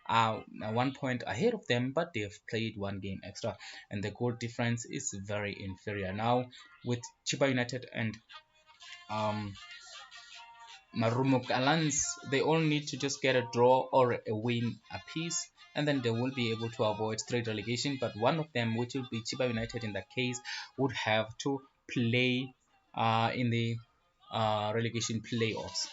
are 1 point ahead of them, but they've played one game extra, and the goal difference is very inferior. Now, with Chiba United and Marumok Alliance, they all need to just get a draw or a win apiece, and then they will be able to avoid straight relegation. But one of them, which will be Chiba United in that case, would have to play in the relegation playoffs.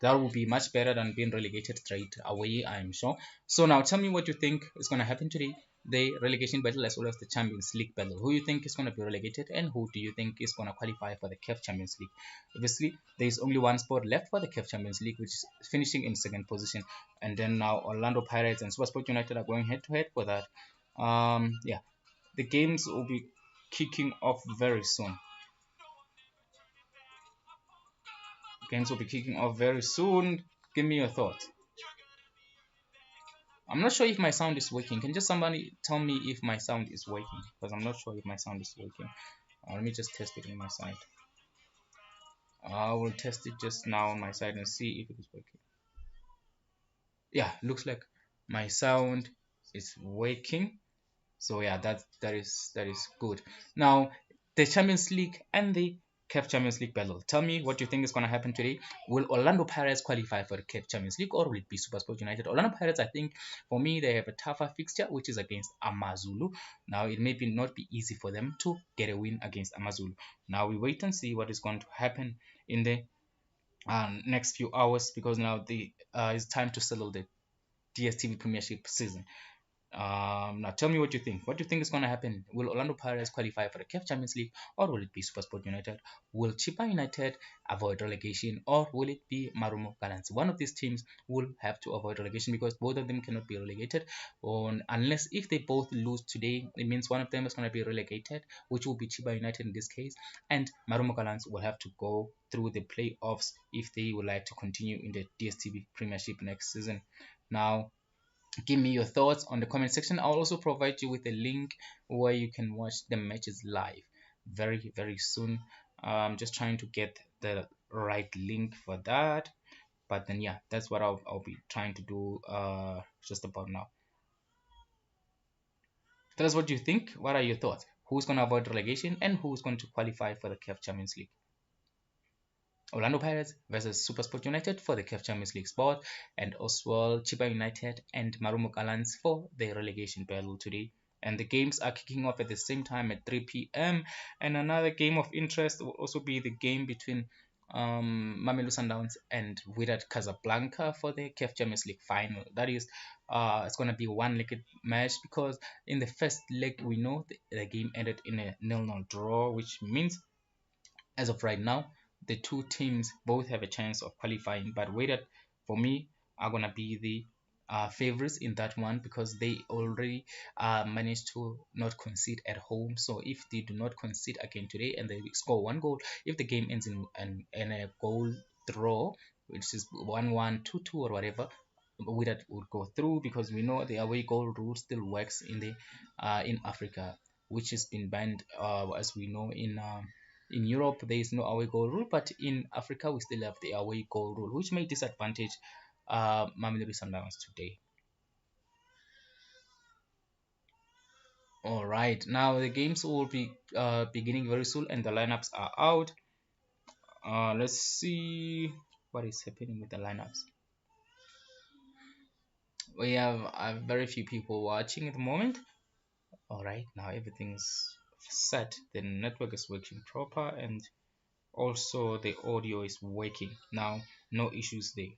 That would be much better than being relegated straight away, I'm sure. So now tell me what you think is going to happen today. The relegation battle as well as the Champions League battle. Who you think is going to be relegated and who do you think is going to qualify for the CAF Champions League? Obviously, there is only one spot left for the CAF Champions League, which is finishing in second position. And then now Orlando Pirates and SuperSport United are going head to head for that. Yeah, the games will be kicking off very soon. Games will be kicking off very soon. Give me your thoughts. I'm not sure if my sound is working. Can just somebody tell me if my sound is working? Because I'm not sure if my sound is working. Let me just test it on my side. I will test it just now on my side and see if it is working. Yeah, looks like my sound is working. So yeah, that is good. Now the Champions League and the CAF Champions League battle. Tell me what you think is going to happen today. Will Orlando Pirates qualify for the CAF Champions League or will it be SuperSport United? Orlando Pirates, I think, for me, they have a tougher fixture, which is against Amazulu. Now, it may not be easy for them to get a win against Amazulu. Now, we wait and see what is going to happen in the next few hours because now it's time to settle the DSTV Premiership season. Now tell me what you think. What do you think is going to happen? Will Orlando Pirates qualify for the CAF Champions League or will it be SuperSport United? Will Chiba United avoid relegation or will it be Marumo Gallants? One of these teams will have to avoid relegation because both of them cannot be relegated unless if they both lose today. It means one of them is going to be relegated, which will be Chiba United in this case, and Marumo Gallants will have to go through the playoffs if they would like to continue in the DSTV Premiership next season. Now, give me your thoughts on the comment section. I'll also provide you with a link where you can watch the matches live very soon. I'm just trying to get the right link for that, but then yeah, that's what I'll be trying to do just about now. Tell us what you think. What are your thoughts? Who's going to avoid relegation and who's going to qualify for the CAF Champions League? Orlando Pirates versus SuperSport United for the CAF Champions League spot, and Oswald Chiba United and Marumok Alliance for the relegation battle today. And the games are kicking off at the same time at 3 p.m. And another game of interest will also be the game between Mamelodi Sundowns and Wydad Casablanca for the CAF Champions League final. That is, it's going to be one-legged match because in the first leg we know the game ended in a 0-0 draw, which means as of right now the two teams both have a chance of qualifying, but Wydad for me are gonna be the favorites in that one because they already managed to not concede at home. So if they do not concede again today and they score one goal, if the game ends in a goal draw, which is 1-1, 2-2 or whatever, Wydad would go through because we know the away goal rule still works in Africa, which has been banned as we know in Europe, there is no away goal rule, but in Africa, we still have the away goal rule, which may disadvantage Mamelodi Sundowns today. All right, now the games will be beginning very soon, and the lineups are out. Let's see what is happening with the lineups. We have very few people watching at the moment. All right, now everything's set. The network is working proper, and also the audio is working now. No issues there.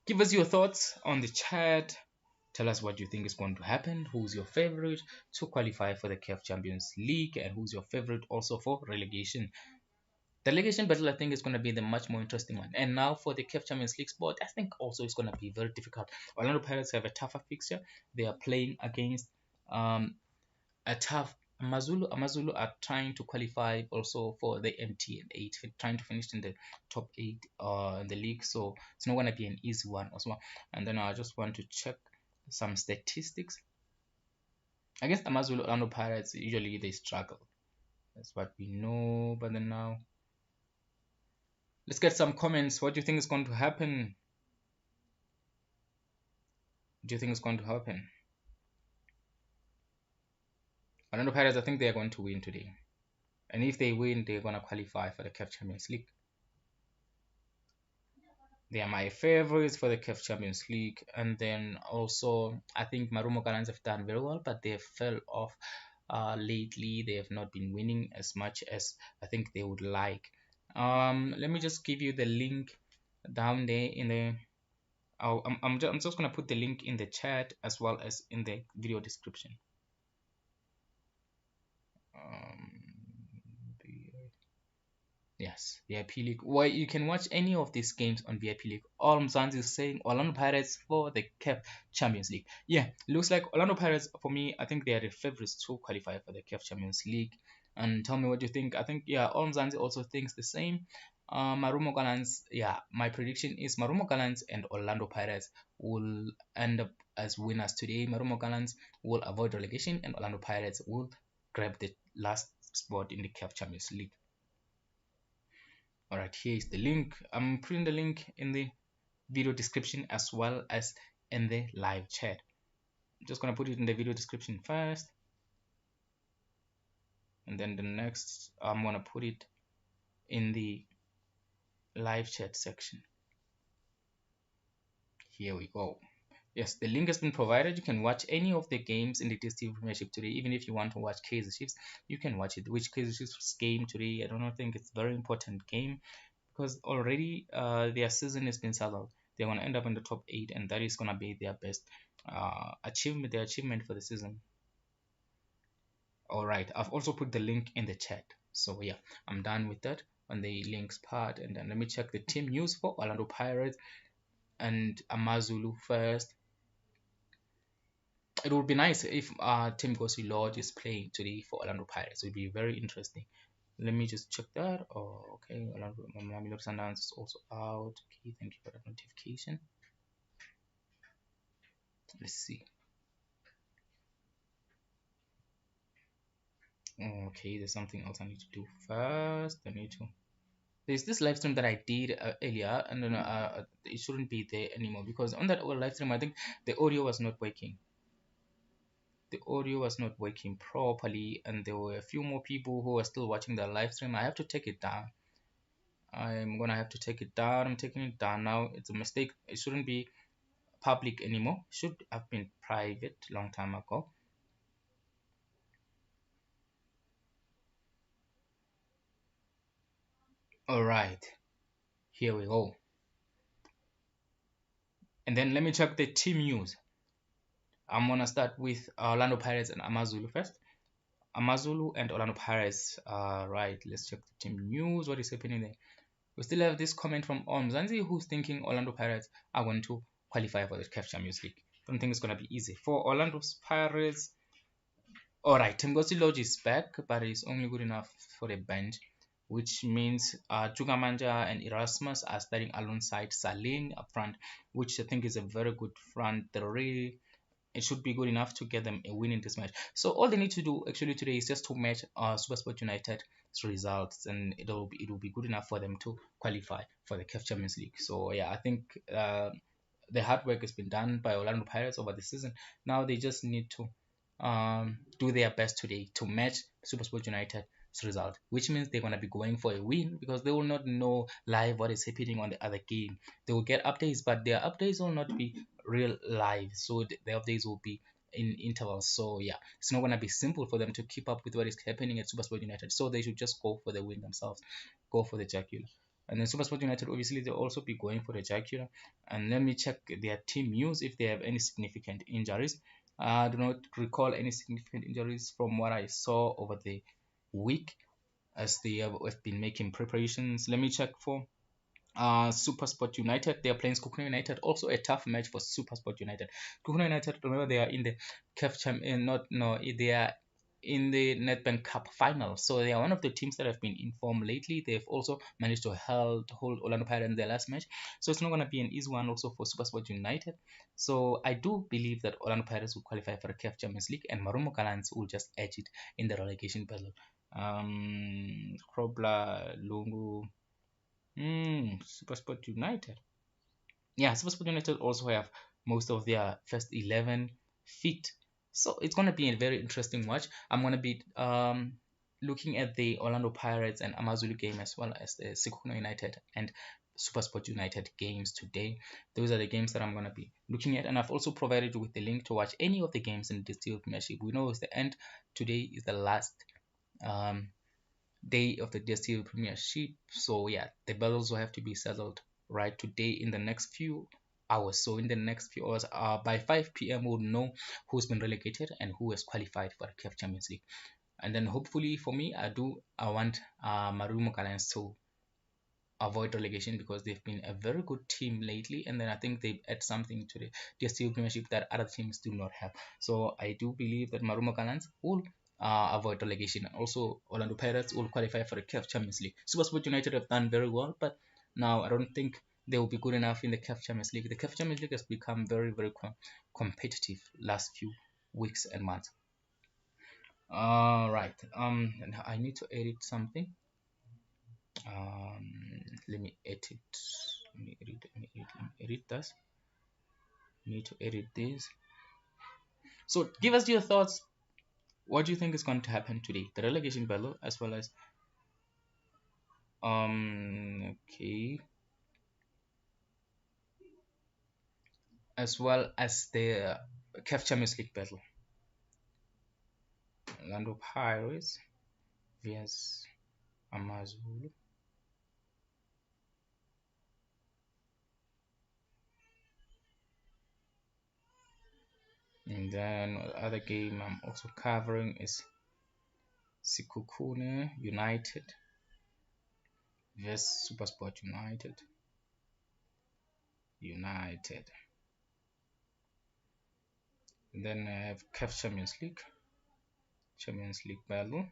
Give us your thoughts on the chat. Tell us what you think is going to happen. Who's your favorite to qualify for the CAF Champions League, and who's your favorite also for relegation? The relegation battle, I think, is going to be the much more interesting one. And now for the CAF Champions League spot, I think also it's going to be very difficult. Orlando Pirates have a tougher fixture. They are playing against a tough Amazulu. Amazulu are trying to qualify also for the MTN8, trying to finish in the top 8 in the league. So it's not going to be an easy one as well. And then I just want to check some statistics. Against Amazulu, Orlando Pirates, usually they struggle. That's what we know. But then now, let's get some comments. What do you think is going to happen? Do you think it's going to happen? Orlando Pirates, I think they are going to win today. And if they win, they're going to qualify for the CAF Champions League. They are my favorites for the CAF Champions League. And then also, I think Marumo Gallants have done very well, but they fell off lately. They have not been winning as much as I think they would like. Let me just give you the link down there in the. I'm just gonna put the link in the chat as well as in the video description. Yes, VIP League. Well, you can watch any of these games on VIP League. All Mzansi is saying Orlando Pirates for the CAF Champions League. Yeah, looks like Orlando Pirates, for me, I think they are the favorites to qualify for the CAF Champions League. And tell me what you think. I think, yeah, All Mzansi also thinks the same. Marumo Gallants, yeah, my prediction is Marumo Gallants and Orlando Pirates will end up as winners today. Marumo Gallants will avoid relegation and Orlando Pirates will grab the last spot in the CAF Champions League. All right, here is the link. I'm putting the link in the video description as well as in the live chat. I'm just gonna put it in the video description first, and then the next I'm gonna put it in the live chat section. Here we go. Yes, the link has been provided. You can watch any of the games in the DStv Premiership today. Even if you want to watch Kaizer Chiefs, you can watch it. Which Kaizer Chiefs game today? I don't think it's a very important game because already their season has been settled. They're gonna end up in the top 8, and that is gonna be their best achievement, their achievement for the season. All right, I've also put the link in the chat. So yeah, I'm done with that on the links part, and then let me check the team news for Orlando Pirates and Amazulu first. It would be nice if Tim Gosi Lodge is playing today for Orlando Pirates. It would be very interesting. Let me just check that. Oh, okay. Orlando Sundowns is also out. Okay, thank you for that notification. Let's see. Okay, there's something else I need to do first. There's this live stream that I did earlier, and then it shouldn't be there anymore because on that live stream, I think the audio was not working. The audio was not working properly, and there were a few more people who were still watching the live stream. I have to take it down. I'm gonna have to take it down. I'm taking it down now. It's a mistake. It shouldn't be public anymore. It should have been private long time ago. All right, here we go. And then let me check the team news. I'm gonna start with Orlando Pirates and Amazulu first. Amazulu and Orlando Pirates. Right, let's check the team news. What is happening there? We still have this comment from Omzanzi who's thinking Orlando Pirates are going to qualify for the CAF Champions League. Don't think it's gonna be easy for Orlando Pirates. All right, Temgosi Lodge is back, but he's only good enough for the bench, which means Chukamanja and Erasmus are starting alongside Saling up front, which I think is a very good front three. It should be good enough to get them a win in this match. So all they need to do actually today is just to match SuperSport United's results, and it will be good enough for them to qualify for the CAF Champions League. So yeah, I think the hard work has been done by Orlando Pirates over the season. Now they just need to do their best today to match SuperSport United's result, which means they're going to be going for a win because they will not know live what is happening on the other game. They will get updates, but their updates will not be real live, so the updates will be in intervals. So yeah, it's not going to be simple for them to keep up with what is happening at SuperSport United, so they should just go for the win themselves, go for the jugular. And then SuperSport United, obviously, they'll also be going for the jugular. And let me check their team news if they have any significant injuries. I do not recall any significant injuries from what I saw over the week as they have been making preparations. Let me check for SuperSport United. They are playing Skukuna United. Also a tough match for SuperSport United. Skukuna United, remember, they are in the CAF Champions, they are in the Nedbank Cup final. So they are one of the teams that have been in form lately. They've also managed to hold Orlando Pirates in their last match. So it's not going to be an easy one also for SuperSport United. So I do believe that Orlando Pirates will qualify for the CAF Champions League and Marumo Gallants will just edge it in the relegation battle. Krobla, Lungu, SuperSport United. Yeah, SuperSport United also have most of their first 11 fit. So it's going to be a very interesting watch. I'm going to be looking at the Orlando Pirates and Amazulu game, as well as the Sekhukhune United and SuperSport United games today. Those are the games that I'm going to be looking at, and I've also provided you with the link to watch any of the games in the DStv Premiership. We know it's the end. Today is the last um, day of the DStv Premiership, so yeah, the battles will have to be settled right today in the next few hours. So in the next few hours, by 5 p.m. we'll know who's been relegated and who has qualified for the CAF Champions League. And then hopefully for me, I want Marumo Gallants to avoid relegation, because they've been a very good team lately, and then I think they add something to the DStv Premiership that other teams do not have. So I do believe that Marumo Gallants will avoid relegation, and also Orlando Pirates will qualify for the CAF Champions League. SuperSport United have done very well, but now I don't think they will be good enough in the CAF Champions League. The CAF Champions League has become very, very competitive last few weeks and months. All right. And I need to edit something. Let me edit. Let me edit this. Need to edit this. So give us your thoughts. What do you think is going to happen today? The relegation battle, as well as okay, as well as the CAF Champions League battle. Orlando Pirates vs Amazulu. And then the other game I'm also covering is Sekhukhune United vs SuperSport United. And then I have CAF Champions League battle.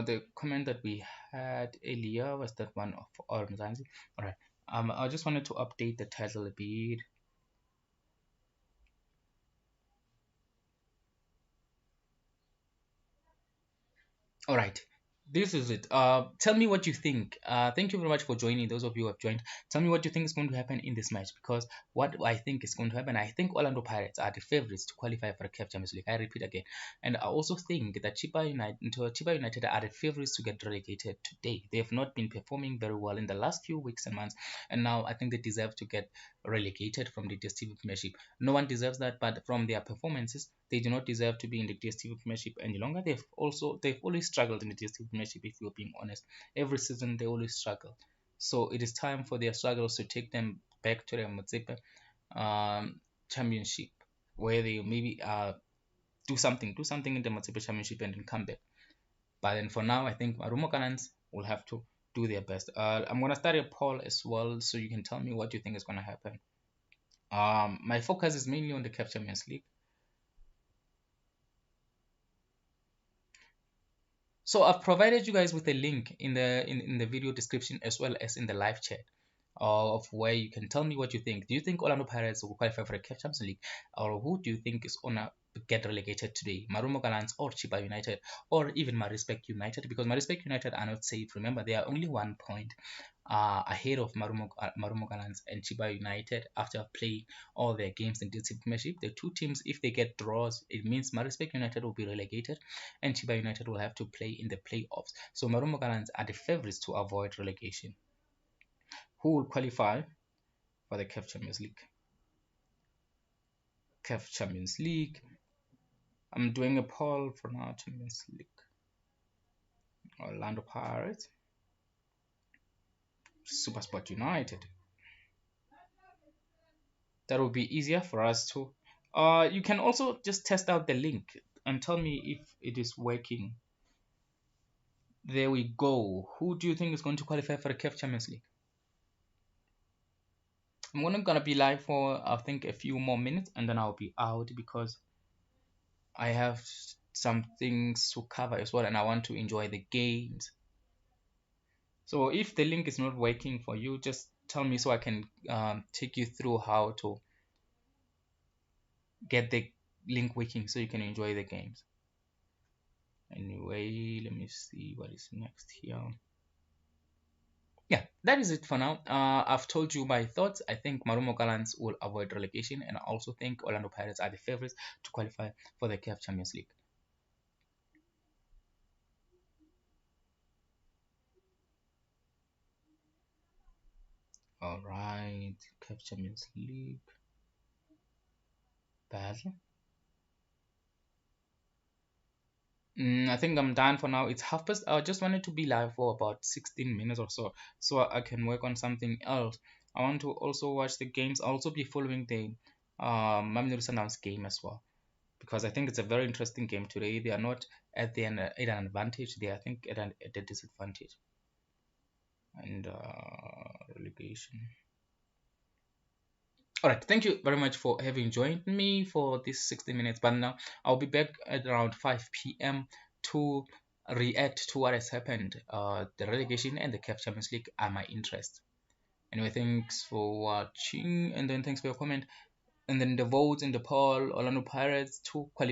The comment that we had earlier was that one of Orange. All right. I just wanted to update the title a bit. All right, this is it. Tell me what you think. Thank you very much for joining. Those of you who have joined, tell me what you think is going to happen in this match, because what I think is going to happen, I think Orlando Pirates are the favorites to qualify for the CAF Champions League. I repeat again, and I also think that Chiba United are the favorites to get relegated today. They have not been performing very well in the last few weeks and months, and now I think they deserve to get relegated from the DStv Premiership. No one deserves that, but from their performances, they do not deserve to be in the DStv Premiership any longer. They've always struggled in the DStv Premiership, if you're being honest. Every season they always struggle. So it is time for their struggles to take them back to the Motsepe Championship, where they maybe do something in the Motsepe Championship and then come back. But then for now, I think Marumo Gallants will have to do their best. I'm gonna start a poll as well, so you can tell me what you think is gonna happen. My focus is mainly on the CAF Champions League. So I've provided you guys with a link in the video description, as well as in the live chat, of where you can tell me what you think. Do you think Orlando Pirates will qualify for the CAF Champions League, or who do you think is gonna get relegated today? Marumo Gallants or Chiba United, or even Marispec United? Because Marispec United are not safe. Remember, they are only 1 point ahead of Marumo Gallants and Chiba United after playing all their games in the Premiership. The two teams, if they get draws, it means Marispec United will be relegated and Chiba United will have to play in the playoffs. So Marumo Gallants are the favorites to avoid relegation. Who will qualify for the CAF Champions League? CAF Champions League. I'm doing a poll for now. Champions League. Orlando Pirates. SuperSport United. That will be easier for us to. You can also just test out the link and tell me if it is working. There we go. Who do you think is going to qualify for the CAF Champions League? I'm gonna be live for I think a few more minutes, and then I'll be out because I have some things to cover as well, and I want to enjoy the games. So if the link is not working for you, just tell me so I can take you through how to get the link working so you can enjoy the games. Anyway, Okay, let me see what is next here. Yeah, that is it for now. I've told you my thoughts. I think Marumo Gallants will avoid relegation, and I also think Orlando Pirates are the favorites to qualify for the CAF Champions League. All right, CAF Champions League. Basel. I think I'm done for now. It's half past. I just wanted to be live for about 16 minutes or so, so I can work on something else. I want to also watch the games. I'll also be following the Mamelodi Sundowns game as well, because I think it's a very interesting game today. They are not at an advantage. They are, I think, at a disadvantage. And relegation. All right, thank you very much for having joined me for this 60 minutes. But now I'll be back at around 5 p.m. to react to what has happened. The relegation and the CAF Champions League are my interest. Anyway, thanks for watching, and then thanks for your comment. And then the votes in the poll: Orlando Pirates to qualify